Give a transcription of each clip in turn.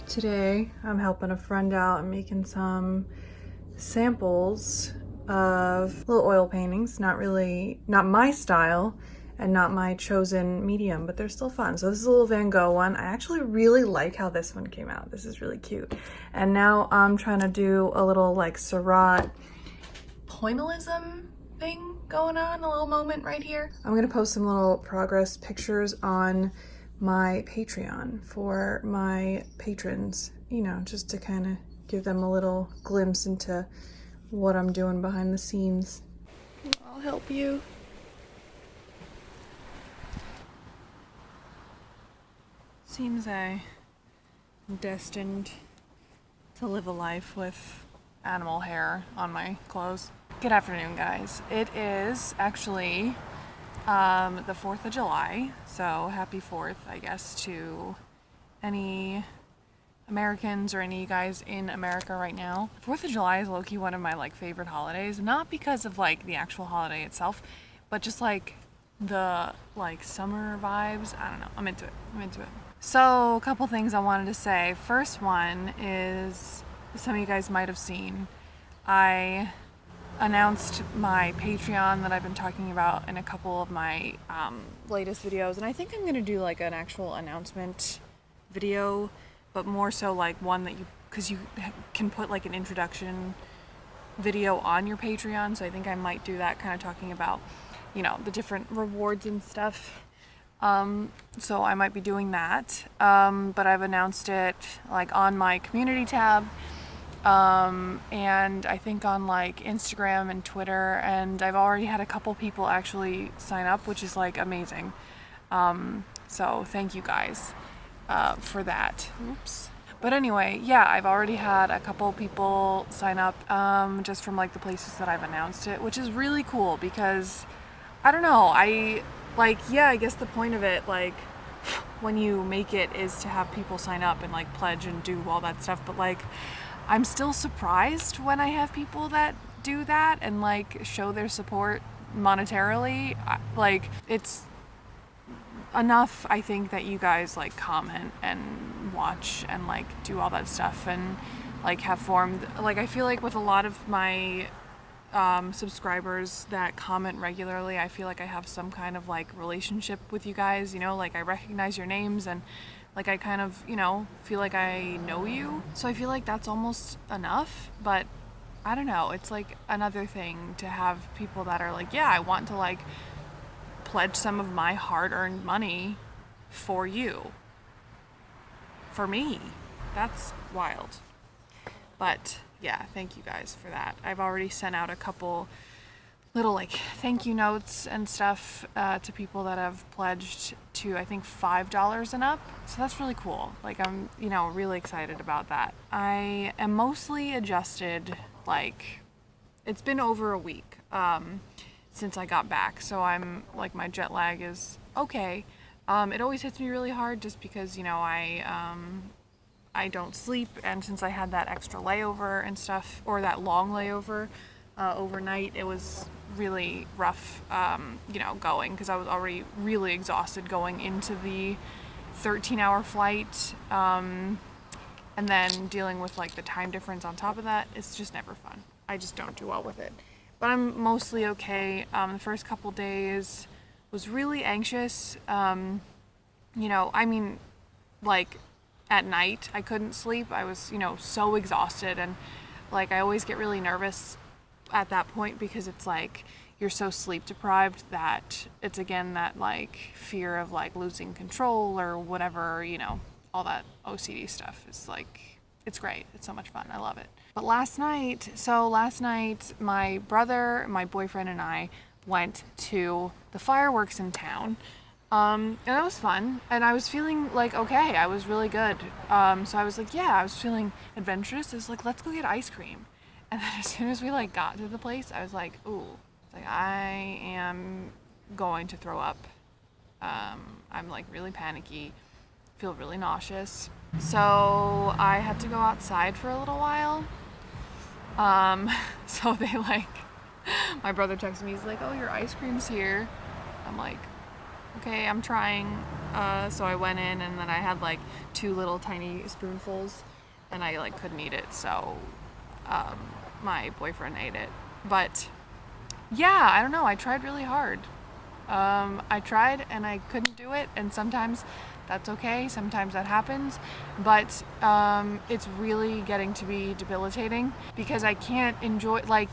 Today I'm helping a friend out and making some samples of little oil paintings. Not my style and not my chosen medium, but they're still fun. So this is a little Van Gogh one. I actually really like how this one came out. This is really cute. And now I'm trying to do a little like Seurat pointillism thing going on, a little moment right here. I'm gonna post some little progress pictures on my Patreon for my patrons, you know, just to kind of give them a little glimpse into what I'm doing behind the scenes. I'll help you. Seems I'm destined to live a life with animal hair on my clothes. Good afternoon, guys. It is actually the 4th of July, so happy 4th, I guess, to any Americans or any of you guys in America right now. 4th of July is low-key one of my like favorite holidays, not because of like the actual holiday itself, but just like the like summer vibes. I don't know, I'm into it. So a couple things I wanted to say. First one is, some of you guys might have seen, I announced my Patreon that I've been talking about in a couple of my latest videos, and I think I'm gonna do like an actual announcement video, but more so like one that because you can put like an introduction video on your Patreon, so I think I might do that, kind of talking about, you know, the different rewards and stuff. So I might be doing that, but I've announced it like on my community tab, and I think on like Instagram and Twitter, and I've already had a couple people actually sign up, which is like amazing. So thank you guys for that. Oops. But anyway, yeah, I've already had a couple people sign up just from like the places that I've announced it, which is really cool because I don't know, I guess the point of it, like when you make it, is to have people sign up and like pledge and do all that stuff, but like I'm still surprised when I have people that do that and like show their support monetarily. Like, it's enough, I think, that you guys like comment and watch and like do all that stuff and like have formed, like I feel like with a lot of my subscribers that comment regularly, I feel like I have some kind of like relationship with you guys, you know, like I recognize your names and like I kind of, you know, feel like I know you. So I feel like that's almost enough, but I don't know, it's like another thing to have people that are like, yeah, I want to like pledge some of my hard-earned money for you. For me. That's wild. But yeah, thank you guys for that. I've already sent out a couple little like thank you notes and stuff to people that have pledged to, I think, $5 and up. So that's really cool. Like, I'm, you know, really excited about that. I am mostly adjusted, like, it's been over a week since I got back. So I'm like, my jet lag is okay. It always hits me really hard just because, you know, I don't sleep, and since I had that extra layover and stuff, or that long layover overnight, it was really rough, you know, going, because I was already really exhausted going into the 13-hour flight, and then dealing with like the time difference on top of that. It's just never fun. I just don't do well with it. But I'm mostly okay. The first couple days was really anxious. You know, I mean, like, at night I couldn't sleep. I was, you know, so exhausted, and like I always get really nervous at that point because it's like you're so sleep deprived that it's again that like fear of like losing control or whatever, you know, all that OCD stuff is like, it's great. It's so much fun. I love it. But last night my brother, my boyfriend, and I went to the fireworks in town. And that was fun, and I was feeling like okay. I was really good. So I was like, yeah, I was feeling adventurous. I was like, let's go get ice cream. And then as soon as we like got to the place, I was like, ooh, like I am going to throw up. I'm like really panicky, feel really nauseous. So I had to go outside for a little while. So they like, my brother texted me, he's like, oh, your ice cream's here. I'm like, Okay, I'm trying. So I went in and then I had like 2 little tiny spoonfuls and I like couldn't eat it, so my boyfriend ate it. But yeah, I don't know, I tried really hard. I tried and I couldn't do it, and sometimes that's okay, sometimes that happens, but it's really getting to be debilitating because I can't enjoy, like,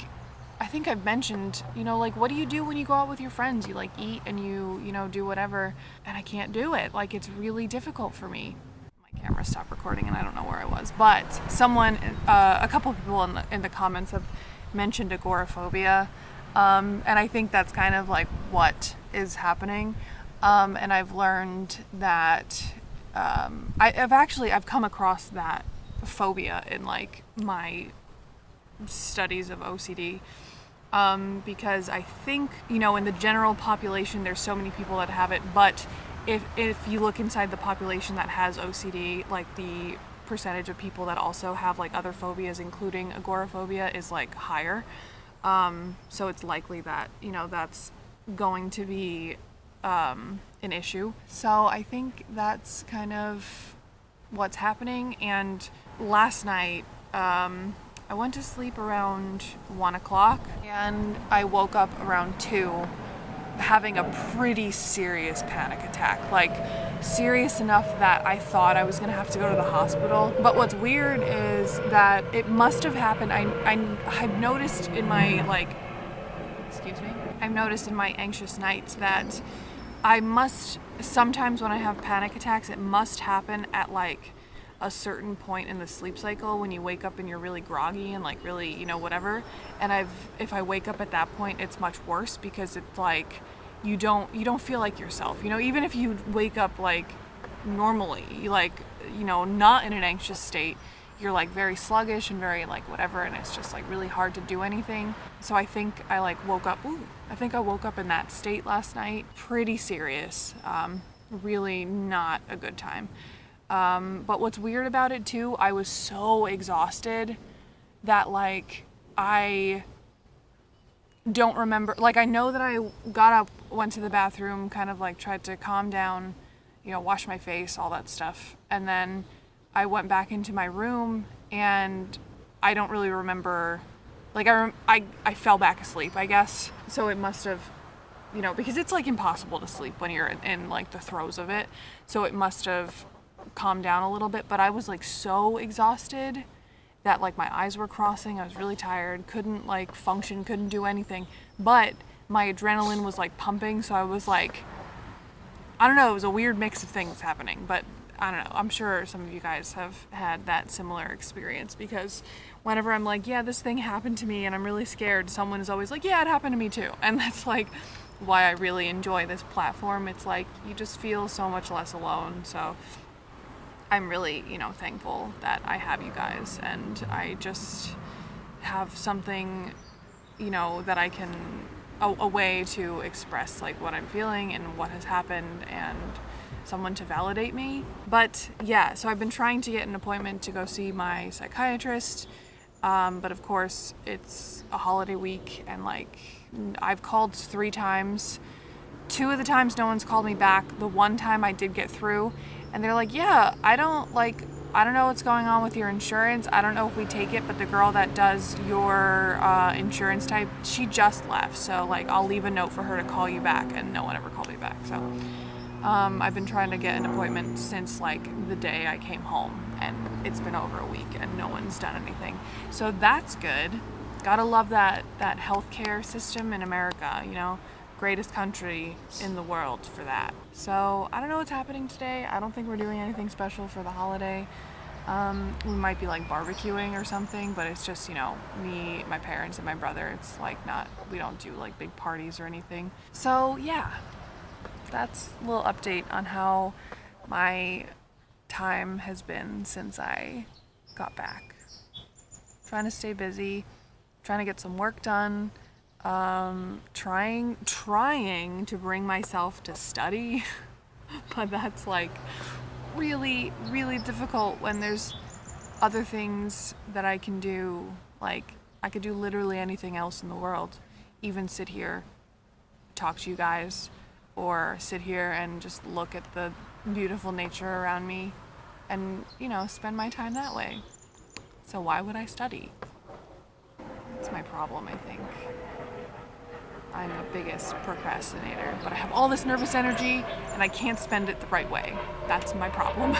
I think I've mentioned, like, what do you do when you go out with your friends? You like eat and you do whatever, and I can't do it. Like, it's really difficult for me. My camera stopped recording and I don't know where I was, but someone, a couple of people in the comments have mentioned agoraphobia, and I think that's kind of like what is happening, and I've learned that I've come across that phobia in like my studies of OCD, because I think, in the general population there's so many people that have it, but if you look inside the population that has OCD, like the percentage of people that also have like other phobias, including agoraphobia, is like higher. So it's likely that, that's going to be an issue. So I think that's kind of what's happening. And last night, I went to sleep around 1 o'clock and I woke up around 2 having a pretty serious panic attack. Like, serious enough that I thought I was gonna have to go to the hospital. But what's weird is that it must have happened. I've noticed in my, like, excuse me, I've noticed in my anxious nights that sometimes when I have panic attacks, it must happen at like a certain point in the sleep cycle when you wake up and you're really groggy and like really, whatever. And if I wake up at that point, it's much worse because it's like you don't feel like yourself. Even if you wake up like normally, like, not in an anxious state, you're like very sluggish and very like whatever, and it's just like really hard to do anything. So I think I like woke up in that state last night. Pretty serious. Really not a good time. But what's weird about it too, I was so exhausted that like I don't remember, like I know that I got up, went to the bathroom, kind of like tried to calm down, wash my face, all that stuff, and then I went back into my room and I don't really remember, like I fell back asleep, I guess. So it must have, because it's like impossible to sleep when you're in like the throes of it. So it must have calmed down a little bit, but I was like so exhausted that like my eyes were crossing. I was really tired, couldn't like function, couldn't do anything, but my adrenaline was like pumping. So I was like, I don't know, it was a weird mix of things happening, but I don't know. I'm sure some of you guys have had that similar experience, because whenever I'm like, yeah, this thing happened to me and I'm really scared, someone is always like, yeah, it happened to me too. And that's like why I really enjoy this platform. It's like you just feel so much less alone. So I'm really, thankful that I have you guys, and I just have something, that I can, a way to express like what I'm feeling and what has happened, and someone to validate me. But yeah, so I've been trying to get an appointment to go see my psychiatrist, but of course it's a holiday week, and like I've called 3 times. 2 of the times no one's called me back. The one time I did get through, and they're like, yeah, I don't know what's going on with your insurance. I don't know if we take it, but the girl that does your insurance type, she just left. So like, I'll leave a note for her to call you back, and no one ever called me back. So I've been trying to get an appointment since like the day I came home, and it's been over a week and no one's done anything. So that's good. Gotta love that healthcare system in America, greatest country in the world for that. So I don't know what's happening today. I don't think we're doing anything special for the holiday. We might be like barbecuing or something, but it's just, me, my parents, and my brother. It's like we don't do like big parties or anything. So yeah, that's a little update on how my time has been since I got back. Trying to stay busy, trying to get some work done. Trying to bring myself to study, but that's like really, really difficult when there's other things that I can do. Like I could do literally anything else in the world, even sit here, talk to you guys, or sit here and just look at the beautiful nature around me and, you know, spend my time that way. So why would I study? That's my problem, I think. I'm the biggest procrastinator, but I have all this nervous energy and I can't spend it the right way. That's my problem.